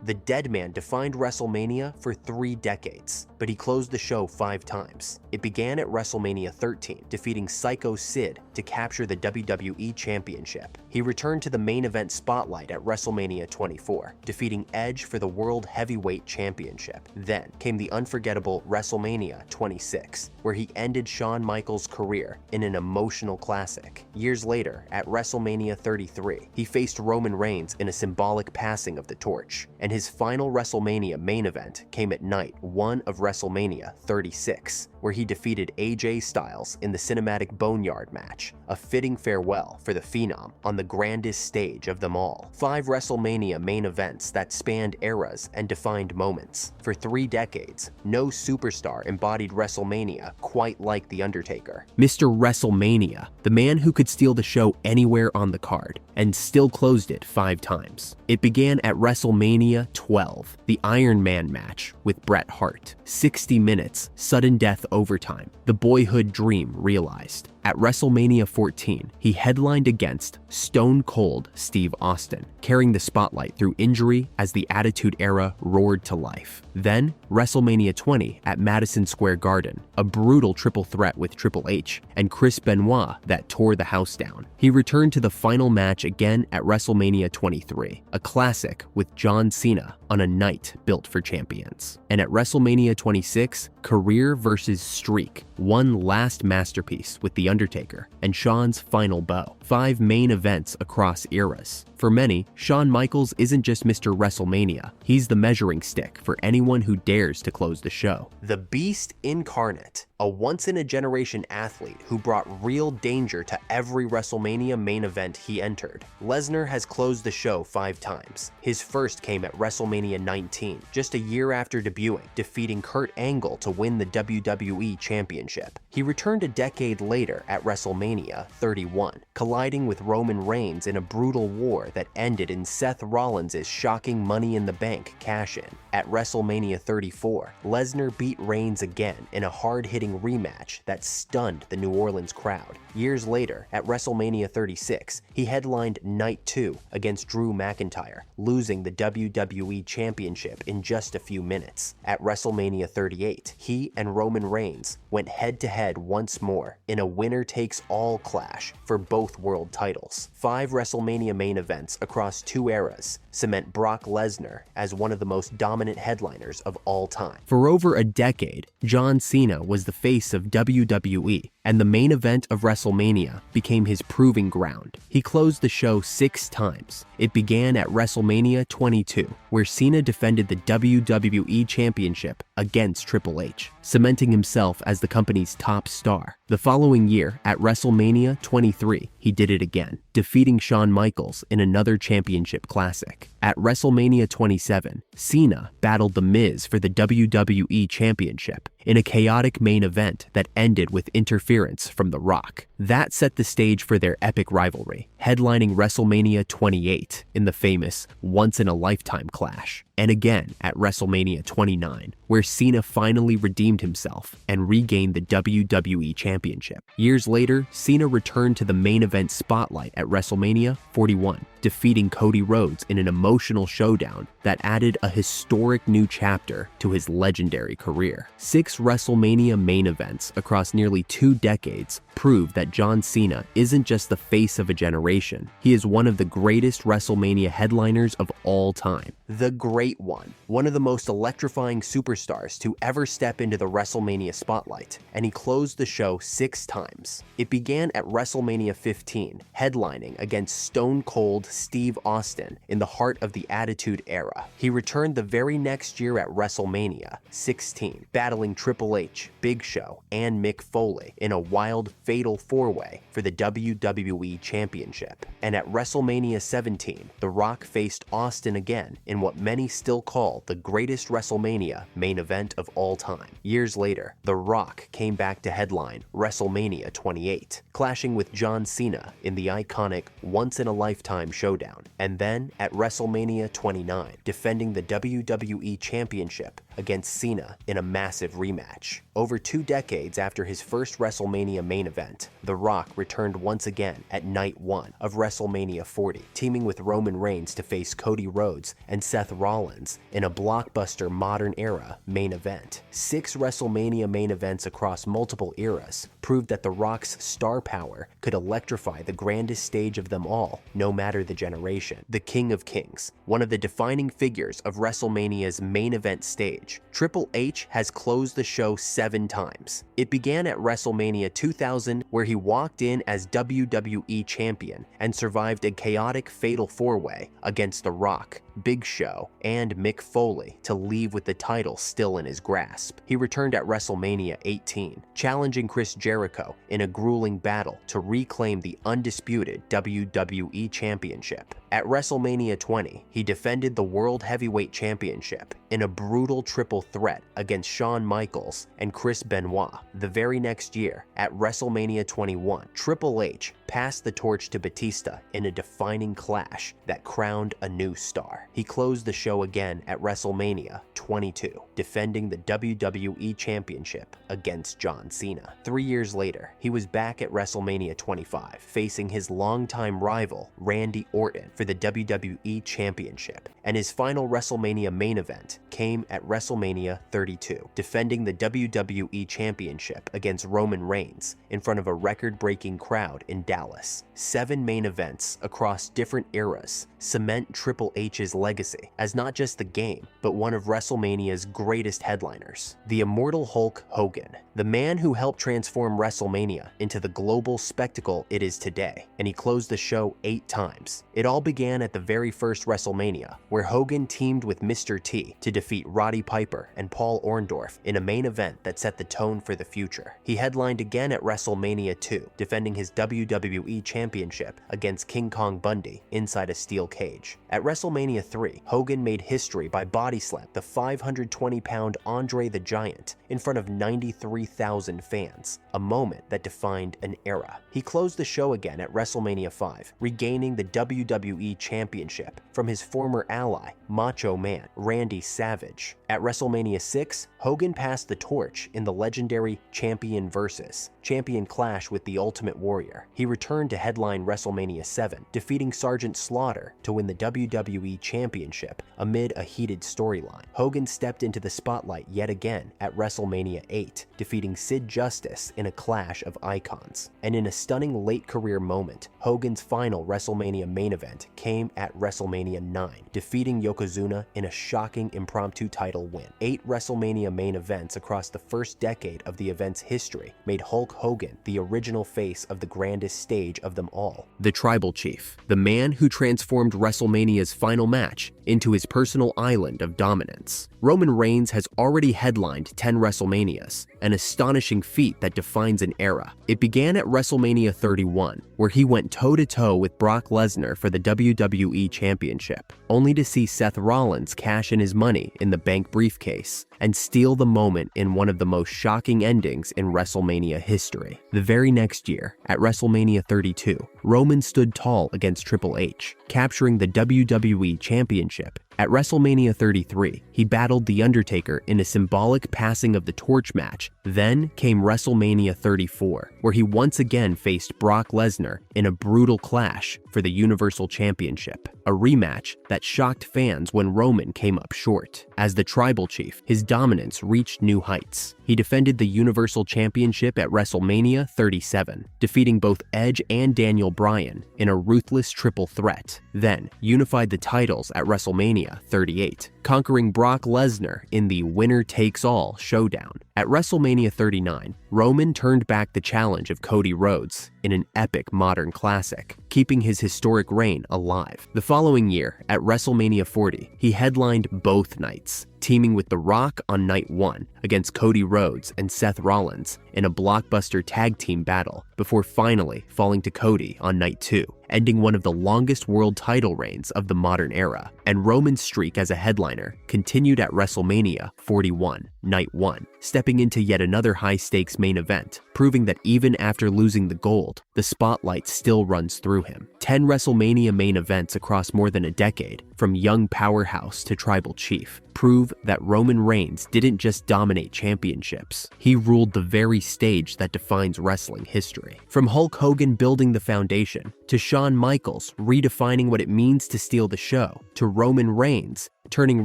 The dead man defined WrestleMania for 3 decades, but he closed the show 5 times. It began at WrestleMania 13, defeating Psycho Sid to capture the WWE Championship. He returned to the main event spotlight at WrestleMania 24, defeating Edge for the World Heavyweight Championship. Then came the unforgettable WrestleMania 26, where he ended Shawn Michaels' career in an emotional classic. Years later, at WrestleMania 33, he faced Roman Reigns in a symbolic passing of the torch, and his final WrestleMania main event came at Night 1 of WrestleMania 36, where he defeated AJ Styles in the cinematic Boneyard match, a fitting farewell for the Phenom on the grandest stage of them all. 5 WrestleMania main events that spanned eras and defined moments. For 3 decades, no superstar embodied WrestleMania quite like The Undertaker. Mr. WrestleMania, the man who could steal the show anywhere on the card, and still closed it 5 times. It began at WrestleMania 12, the Iron Man match with Bret Hart. 60 minutes, sudden death overtime, the boyhood dream realized. At WrestleMania 14, he headlined against Stone Cold Steve Austin, carrying the spotlight through injury as the Attitude Era roared to life. Then, WrestleMania 20 at Madison Square Garden, a brutal triple threat with Triple H and Chris Benoit that tore the house down. He returned to the final match again at WrestleMania 23, a classic with John Cena on a night built for champions. And at WrestleMania 26, career versus streak, one last masterpiece with The Undertaker and Shawn's final bow. 5 main events across eras. For many, Shawn Michaels isn't just Mr. WrestleMania, he's the measuring stick for anyone who dares to close the show. The Beast Incarnate, a once-in-a-generation athlete who brought real danger to every WrestleMania main event he entered. Lesnar has closed the show 5 times. His first came at WrestleMania 19, just a year after debuting, defeating Kurt Angle to win the WWE Championship. He returned a decade later at WrestleMania 31, colliding with Roman Reigns in a brutal war that ended in Seth Rollins' shocking Money in the Bank cash-in. At WrestleMania 34, Lesnar beat Reigns again in a hard-hitting rematch that stunned the New Orleans crowd. Years later, at WrestleMania 36, he headlined Night 2 against Drew McIntyre, losing the WWE Championship in just a few minutes. At WrestleMania 38, he and Roman Reigns went head-to-head once more in a winner-takes-all clash for both world titles. 5 WrestleMania main events across 2 eras cement Brock Lesnar as one of the most dominant headliners of all time. For over a decade, John Cena was the face of WWE, and the main event of WrestleMania became his proving ground. He closed the show 6 times. It began at WrestleMania 22, where Cena defended the WWE Championship against Triple H, cementing himself as the company's top star. The following year, at WrestleMania 23, he did it again, defeating Shawn Michaels in another championship classic. At WrestleMania 27, Cena battled The Miz for the WWE Championship in a chaotic main event that ended with interference from The Rock. That set the stage for their epic rivalry, headlining WrestleMania 28 in the famous once-in-a-lifetime clash. And again at WrestleMania 29, where Cena finally redeemed himself and regained the WWE Championship. Years later, Cena returned to the main event spotlight at WrestleMania 41, defeating Cody Rhodes in an emotional showdown that added a historic new chapter to his legendary career. 6 WrestleMania main events across nearly 2 decades prove that John Cena isn't just the face of a generation, he is one of the greatest WrestleMania headliners of all time. The Great One, one of the most electrifying superstars to ever step into the WrestleMania spotlight, and he closed the show 6 times. It began at WrestleMania 15, headlining against Stone Cold Steve Austin in the heart of the Attitude Era. He returned the very next year at WrestleMania 16, battling Triple H, Big Show, and Mick Foley in a wild, fatal 4-way for the WWE Championship. And at WrestleMania 17, The Rock faced Austin again in what many still call the greatest WrestleMania main event of all time. Years later, The Rock came back to headline WrestleMania 28, clashing with John Cena in the iconic once-in-a-lifetime showdown. showdown, and then at WrestleMania 29, defending the WWE Championship against Cena in a massive rematch. Over 2 decades after his first WrestleMania main event, The Rock returned once again at Night 1 of WrestleMania 40, teaming with Roman Reigns to face Cody Rhodes and Seth Rollins in a blockbuster modern-era main event. 6 WrestleMania main events across multiple eras proved that The Rock's star power could electrify the grandest stage of them all, no matter the generation. The King of Kings, one of the defining figures of WrestleMania's main event stage, Triple H has closed the show 7 times. It began at WrestleMania 2000, where he walked in as WWE Champion and survived a chaotic fatal 4-way against The Rock, Big Show, and Mick Foley to leave with the title still in his grasp. He returned at WrestleMania 18, challenging Chris Jericho in a grueling battle to reclaim the undisputed WWE Championship. At WrestleMania 20, he defended the World Heavyweight Championship in a brutal triple threat against Shawn Michaels and Chris Benoit. The very next year, at WrestleMania 21, Triple H passed the torch to Batista in a defining clash that crowned a new star. He closed the show again at WrestleMania 22, defending the WWE Championship against John Cena. 3 years later, he was back at WrestleMania 25, facing his longtime rival, Randy Orton, for the WWE Championship. And his final WrestleMania main event came at WrestleMania 32, defending the WWE Championship against Roman Reigns in front of a record-breaking crowd in Dallas. 7 main events across different eras cement Triple H's legacy as not just the game, but one of WrestleMania's greatest headliners. The immortal Hulk Hogan, the man who helped transform WrestleMania into the global spectacle it is today, and he closed the show 8 times. It all began at the very first WrestleMania, where Hogan teamed with Mr. T to defeat Roddy Piper and Paul Orndorff in a main event that set the tone for the future. He headlined again at WrestleMania 2, defending his WWE Championship against King Kong Bundy inside a steel cage. At WrestleMania 3, Hogan made history by body-slam the 520-pound Andre the Giant in front of 93,000 fans, a moment that defined an era. He closed the show again at WrestleMania 5, regaining the WWE Championship from his former ally, Macho Man Randy Savage. At WrestleMania 6, Hogan passed the torch in the legendary Champion vs. Champion clash with the Ultimate Warrior. He returned to headline WrestleMania 7, defeating Sergeant Slaughter to win the WWE Championship amid a heated storyline. Hogan stepped into the spotlight yet again at WrestleMania 8, defeating Sid Justice in a clash of icons. And in a stunning late-career moment, Hogan's final WrestleMania main event came at WrestleMania 9, defeating Yokozuna in a shocking impromptu title win. 8 WrestleMania main events across the first decade of the event's history made Hulk Hogan the original face of the grandest stage of them all. The Tribal Chief, the man who transformed WrestleMania's final match into his personal island of dominance. Roman Reigns has already headlined 10 WrestleManias, an astonishing feat that defines an era. It began at WrestleMania 31, where he went toe-to-toe with Brock Lesnar for the WWE Championship, only to see Seth Rollins cash in his money in the bank briefcase and steal the moment in one of the most shocking endings in WrestleMania history. The very next year, at WrestleMania 32, Roman stood tall against Triple H, capturing the WWE Championship. At WrestleMania 33, he battled The Undertaker in a symbolic passing of the torch match. Then came WrestleMania 34, where he once again faced Brock Lesnar in a brutal clash for the Universal Championship, a rematch that shocked fans when Roman came up short. As the Tribal Chief, his dominance reached new heights. He defended the Universal Championship at WrestleMania 37, defeating both Edge and Daniel Bryan in a ruthless triple threat. Then unified the titles at WrestleMania 38, conquering Brock Lesnar in the winner-takes-all showdown. At WrestleMania 39, Roman turned back the challenge of Cody Rhodes in an epic modern classic, keeping his historic reign alive. The following year, at WrestleMania 40, he headlined both nights, teaming with The Rock on night 1 against Cody Rhodes and Seth Rollins in a blockbuster tag team battle, before finally falling to Cody on night 2, ending one of the longest world title reigns of the modern era. and Roman's streak as a headliner continued at WrestleMania 41, Night 1, stepping into yet another high-stakes main event, proving that even after losing the gold, the spotlight still runs through him. 10 WrestleMania main events across more than a decade, from young powerhouse to tribal chief, prove that Roman Reigns didn't just dominate championships, he ruled the very stage that defines wrestling history. From Hulk Hogan building the foundation, to Shawn Michaels redefining what it means to steal the show, to Roman Reigns turning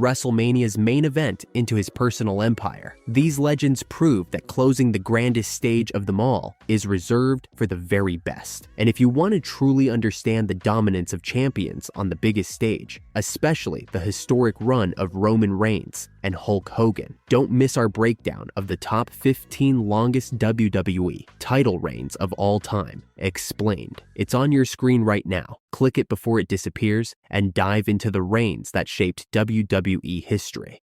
WrestleMania's main event into his personal empire. These legends prove that closing the grandest stage of them all is reserved for the very best. And if you want to truly understand the dominance of champions on the biggest stage, especially the historic run of Roman Reigns and Hulk Hogan, don't miss our breakdown of the top 15 longest WWE title reigns of all time, explained. It's on your screen right now. Click it before it disappears and dive into the reigns that shaped WWE history.